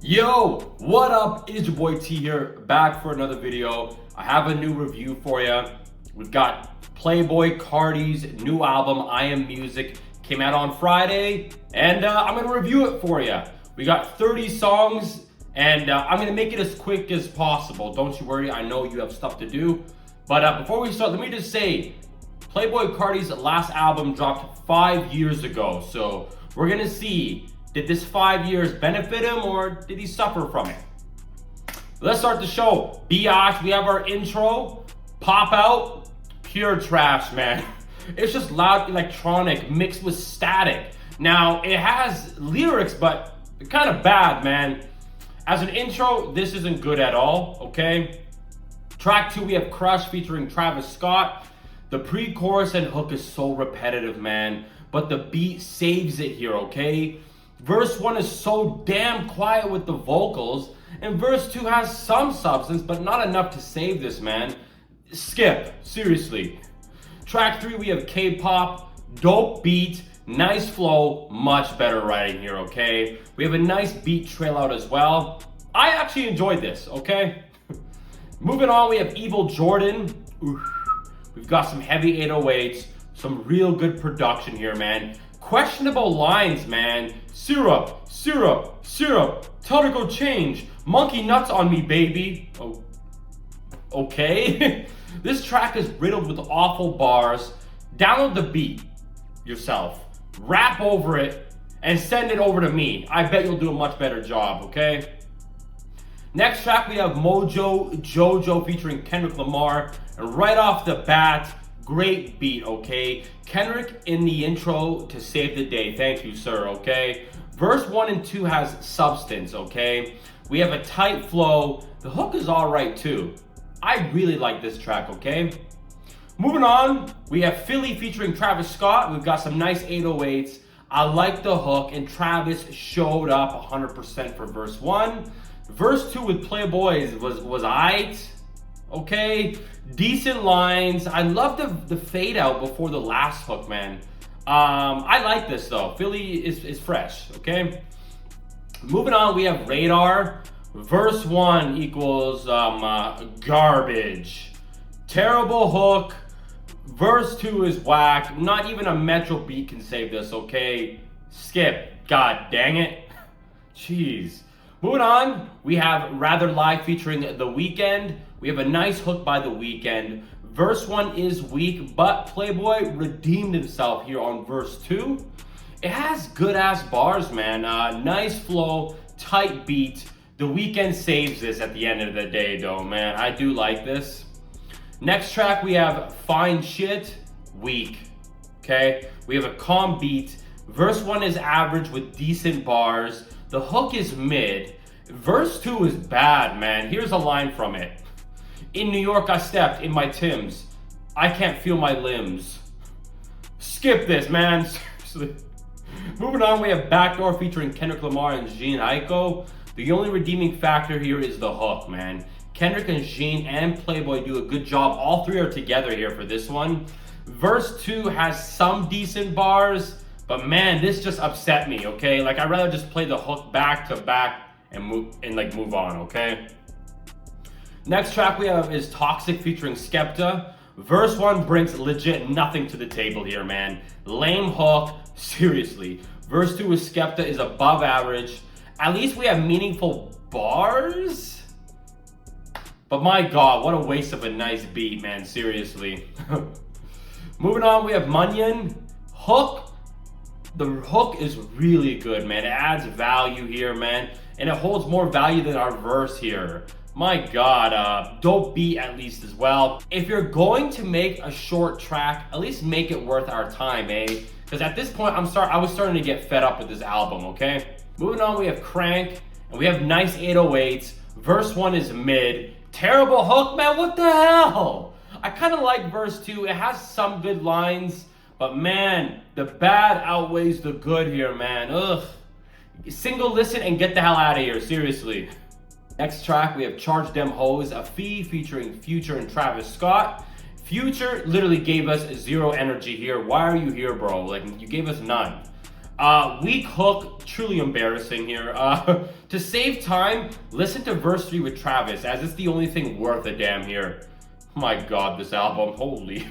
Yo, what up? It's your boy T here, back for another video. I have a new review for you. We've got Playboi Carti's new album, I Am Music, came out on Friday, and I'm gonna review it for you. We got 30 songs, and I'm gonna make it as quick as possible. Don't you worry, I know you have stuff to do. But before we start, let me just say, Playboi Carti's last album dropped 5 years ago, so we're gonna see, did this 5 years benefit him or did he suffer from it? Let's start the show. Biatch, we have our intro. Pop Out, pure trash, man. It's just loud electronic mixed with static. Now, it has lyrics, but they're kind of bad, man. As an intro, this isn't good at all, okay? Track 2, we have Crush featuring Travis Scott. The pre-chorus and hook is so repetitive, man, but the beat saves it here, okay? Verse 1 is so damn quiet with the vocals, and verse 2 has some substance, but not enough to save this, man. Skip, seriously. Track 3, we have K-pop, dope beat, nice flow, much better writing here, okay? We have a nice beat trail out as well. I actually enjoyed this, okay? Moving on, we have Evil Jordan. Oof. We've got some heavy 808s, some real good production here, man. Questionable lines, man. Syrup, syrup, syrup. Tell her to go change. Monkey nuts on me, baby. Oh, okay. This track is riddled with awful bars. Download the beat yourself. Rap over it and send it over to me. I bet you'll do a much better job, okay? Next track, we have Mojo Jojo featuring Kendrick Lamar. And right off the bat, great beat, okay? Kendrick in the intro to save the day. Thank you, sir, okay? Verse 1 and 2 has substance, okay? We have a tight flow. The hook is all right, too. I really like this track, okay? Moving on, we have Philly featuring Travis Scott. We've got some nice 808s. I like the hook, and Travis showed up 100% for verse 1. Verse 2 with Playboi was aight, okay? Decent lines. I love the fade out before the last hook, man. I like this though. Philly is fresh, okay? Moving on, we have Radar. Verse 1 equals garbage. Terrible hook. Verse 2 is whack. Not even a Metro beat can save this, okay? Skip. God dang it. Jeez. Moving on, we have Rather Lie featuring The Weeknd. We have a nice hook by The Weeknd. Verse 1 is weak, but Playboi redeemed himself here on verse 2. It has good-ass bars, man. Nice flow, tight beat. The Weeknd saves this at the end of the day, though, man. I do like this. Next track, we have Fine Shit, weak. Okay? We have a calm beat. Verse 1 is average with decent bars. The hook is mid. Verse 2 is bad, man. Here's a line from it. In New York, I stepped in my Timbs. I can't feel my limbs. Skip this, man. Seriously. Moving on, we have Backdoor featuring Kendrick Lamar and Jean Aiko. The only redeeming factor here is the hook, man. Kendrick and Jean and Playboi do a good job. All three are together here for this one. Verse 2 has some decent bars, but man, this just upset me, okay? Like, I'd rather just play the hook back to back and move on, okay? Next track we have is Toxic featuring Skepta. Verse 1 brings legit nothing to the table here, man. Lame hook, seriously. Verse 2 with Skepta is above average. At least we have meaningful bars. But my God, what a waste of a nice beat, man, seriously. Moving on, we have Munyon. Hook. The hook is really good, man. It adds value here, man. And it holds more value than our verse here. My God, dope beat at least as well. If you're going to make a short track, at least make it worth our time, eh? Because at this point, I was starting to get fed up with this album, okay? Moving on, we have Crank, and we have nice 808s. Verse 1 is mid. Terrible hook, man, what the hell? I kind of like verse 2. It has some good lines, but man, the bad outweighs the good here, man. Ugh. Single listen and get the hell out of here, seriously. Next track, we have Charge Dem Hoes, a fee featuring Future and Travis Scott. Future literally gave us zero energy here. Why are you here, bro? Like, you gave us none. Weak hook, truly embarrassing here. To save time, listen to verse 3 with Travis, as it's the only thing worth a damn here. My God, this album, holy.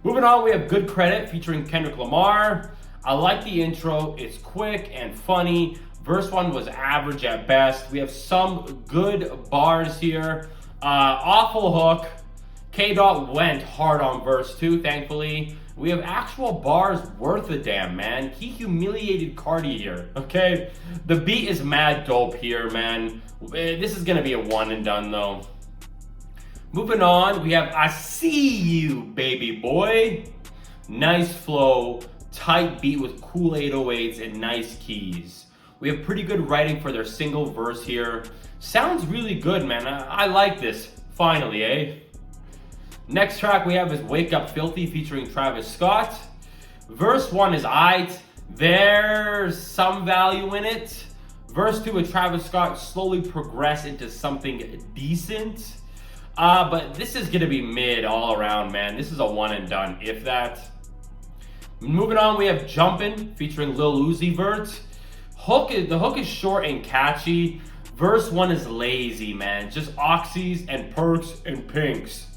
Moving on, we have Good Credit featuring Kendrick Lamar. I like the intro, it's quick and funny. Verse 1 was average at best. We have some good bars here. Awful hook. K-Dot went hard on verse 2, thankfully. We have actual bars worth a damn, man. He humiliated Carti here, okay? The beat is mad dope here, man. This is gonna be a one and done, though. Moving on, we have I See You, Baby Boy. Nice flow, tight beat with cool 808s and nice keys. We have pretty good writing for their single verse here. Sounds really good, man. I like this, finally, eh? Next track we have is Wake Up Filthy featuring Travis Scott. Verse 1 is aight. There's some value in it. Verse 2 with Travis Scott slowly progress into something decent. But this is gonna be mid all around, man. This is a one and done, if that. Moving on, we have Jumpin' featuring Lil Uzi Vert. The hook is short and catchy. Verse 1 is lazy, man. Just oxys and perks and pinks.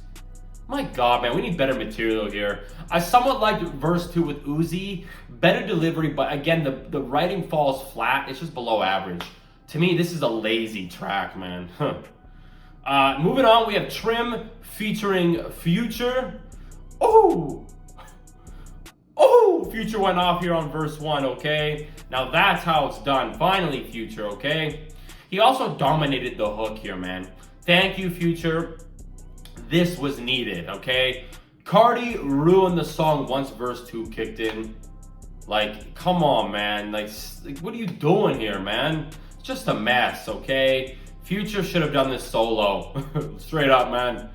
My God, man, we need better material here. I somewhat liked verse 2 with Uzi. Better delivery, but again, the writing falls flat. It's just below average. To me, this is a lazy track, man. Moving on, we have Trim featuring Future. Oh, Future went off here on verse 1, okay? Now that's how it's done. Finally, Future, okay? He also dominated the hook here, man. Thank you, Future. This was needed, okay? Carti ruined the song once verse 2 kicked in. Like, come on, man. Like what are you doing here, man? It's just a mess, okay? Future should have done this solo. Straight up, man.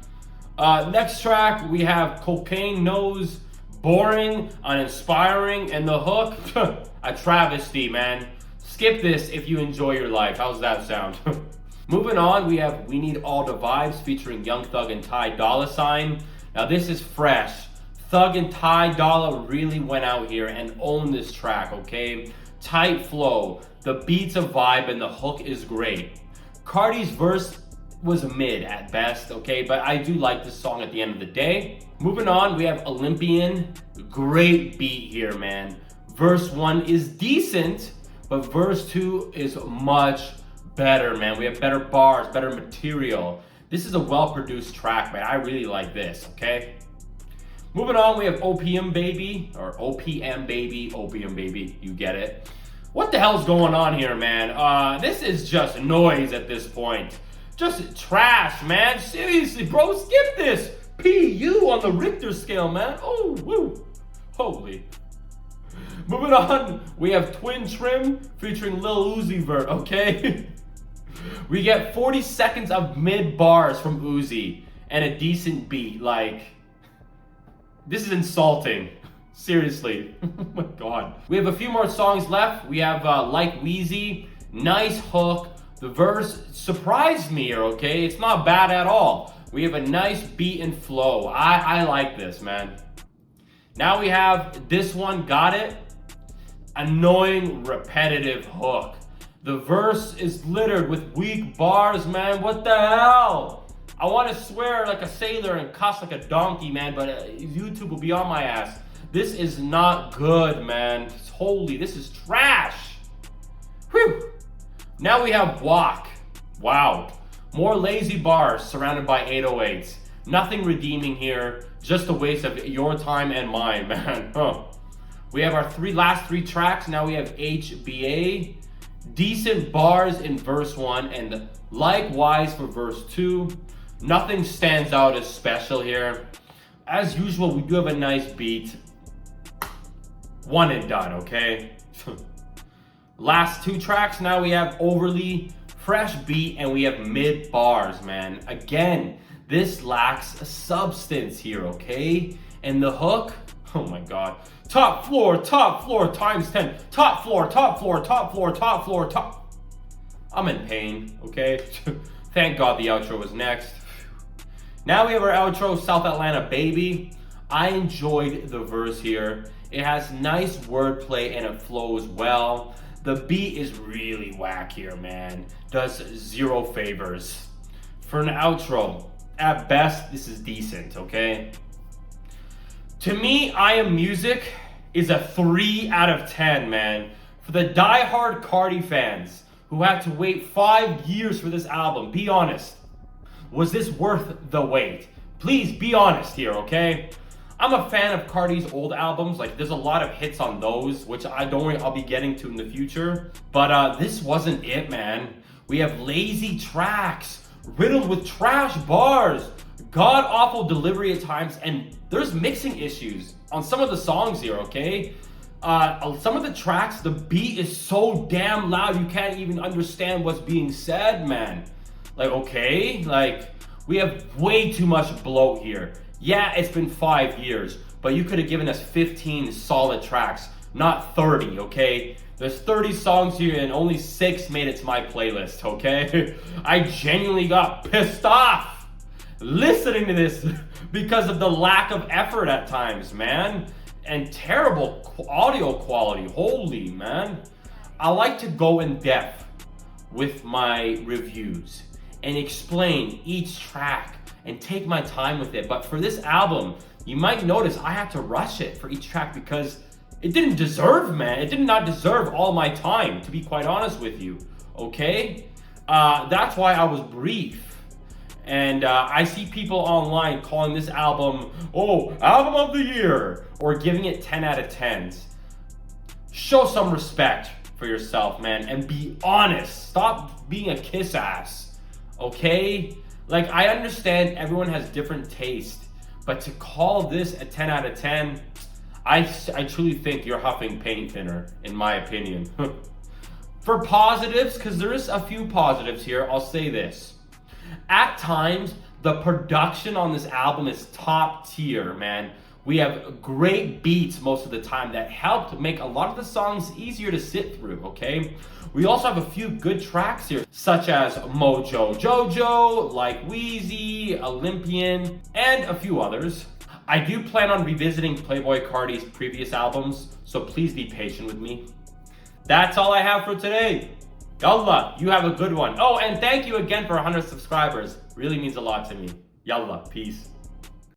Next track, we have Cocaine Nose, boring, uninspiring, and the hook, a travesty, man. Skip this if you enjoy your life. How's that sound? Moving on, we have We Need All the Vibes featuring Young Thug and Ty Dolla $ign. Now this is fresh. Thug and Ty Dolla really went out here and owned this track, okay? Tight flow, the beat's a vibe, and the hook is great. Carti's verse was mid at best, okay? But I do like this song at the end of the day. Moving on, we have Olympian. Great beat here, man. Verse 1 is decent, but verse 2 is much better, man. We have better bars, better material. This is a well-produced track, man. I really like this, okay? Moving on, we have Opium Baby, or OPM Baby, Opium Baby, you get it. What the hell's going on here, man? This is just noise at this point. Just trash, man. Seriously, bro, skip this. PU on the Richter scale, man. Oh, woo. Holy. Moving on, we have Twin Trim featuring Lil Uzi Vert, okay? We get 40 seconds of mid bars from Uzi and a decent beat. Like, this is insulting. Seriously. Oh my God. We have a few more songs left. We have Like Wheezy. Nice hook. The verse surprised me here, okay? It's not bad at all. We have a nice beat and flow. I like this, man. Now we have this one, Got It. Annoying, repetitive hook. The verse is littered with weak bars, man. What the hell? I want to swear like a sailor and cuss like a donkey, man, but YouTube will be on my ass. This is not good, man. Holy, this is trash. Whew. Now we have Walk. Wow. More lazy bars surrounded by 808s. Nothing redeeming here. Just a waste of your time and mine, man. Huh. We have our last three tracks. Now we have HBA. Decent bars in verse 1 and likewise for verse 2. Nothing stands out as special here. As usual, we do have a nice beat. One and done, okay? Last two tracks, now we have Overly, fresh beat, and we have mid bars, man. Again, this lacks a substance here, okay? And the hook, oh my God. Top floor, times 10. Top floor, top floor, top floor, top floor, top. I'm in pain, okay? Thank God the outro was next. Now we have our outro, South Atlanta Baby. I enjoyed the verse here. It has nice wordplay and it flows well. The beat is really whack here, man. Does zero favors. For an outro, at best, this is decent, okay? To me, I Am Music is a 3 out of 10, man. For the die-hard Carti fans who had to wait 5 years for this album, be honest. Was this worth the wait? Please be honest here, okay? I'm a fan of Carti's old albums. Like, there's a lot of hits on those, which I don't worry, I'll be getting to in the future. But this wasn't it, man. We have lazy tracks, riddled with trash bars, god-awful delivery at times, and there's mixing issues on some of the songs here, okay? Some of the tracks, the beat is so damn loud you can't even understand what's being said, man. Like, okay, like, we have way too much bloat here. Yeah, it's been 5 years, but you could have given us 15 solid tracks, not 30, okay? There's 30 songs here and only 6 made it to my playlist, okay? I genuinely got pissed off listening to this because of the lack of effort at times, man. And terrible audio quality, holy man. I like to go in depth with my reviews and explain each track and take my time with it. But for this album, you might notice I had to rush it for each track because it didn't deserve, man. It did not deserve all my time, to be quite honest with you, okay? That's why I was brief. And I see people online calling this album, oh, album of the year, or giving it 10 out of 10s. Show some respect for yourself, man, and be honest. Stop being a kiss ass, okay? Like, I understand everyone has different taste, but to call this a 10 out of 10, I truly think you're huffing paint thinner, in my opinion. For positives, because there is a few positives here, I'll say this. At times, the production on this album is top tier, man. We have great beats most of the time that helped make a lot of the songs easier to sit through, okay? We also have a few good tracks here, such as Mojo Jojo, Like Wheezy, Olympian, and a few others. I do plan on revisiting Playboi Carti's previous albums, so please be patient with me. That's all I have for today. Yallah, you have a good one. Oh, and thank you again for 100 subscribers. Really means a lot to me. Yallah, peace.